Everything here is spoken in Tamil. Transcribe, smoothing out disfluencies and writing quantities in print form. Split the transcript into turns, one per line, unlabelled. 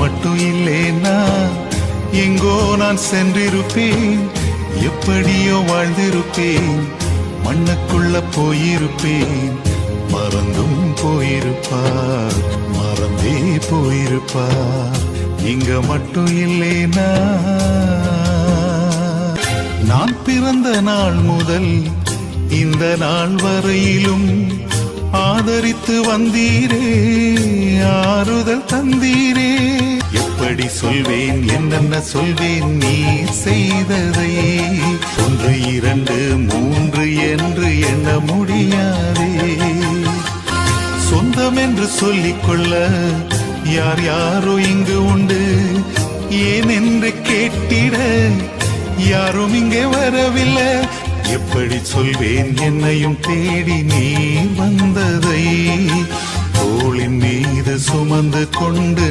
மட்டும் இல்லேனா எங்கோ நான் சென்றிருப்பேன், எப்படியோ வாழ்ந்திருப்பேன், மண்ணுக்குள்ள போயிருப்பேன். மறந்தும் போயிருப்பார், மறந்தே போயிருப்பார், இங்க மட்டும் இல்லேனா. நான் பிறந்த நாள் முதல் இந்த நாள் வரையிலும் ஆதரித்து வந்தீரே, ஆறுதல் தந்தீரே. எப்படி சொல்வேன், என்னென்ன சொல்வேன் நீ செய்ததை. 1 2 3 என்று எண்ண முடியாதே. சொந்தம் என்று சொல்லிக்கொள்ள யார் யாரோ இங்கு உண்டு, ஏன் என்று கேட்டிட யாரும் இங்கே வரவில்லை. எப்படி சொல்வேன் என்னையும் தேடி நீ வந்ததை, தோளின் மீது சுமந்து கொண்டு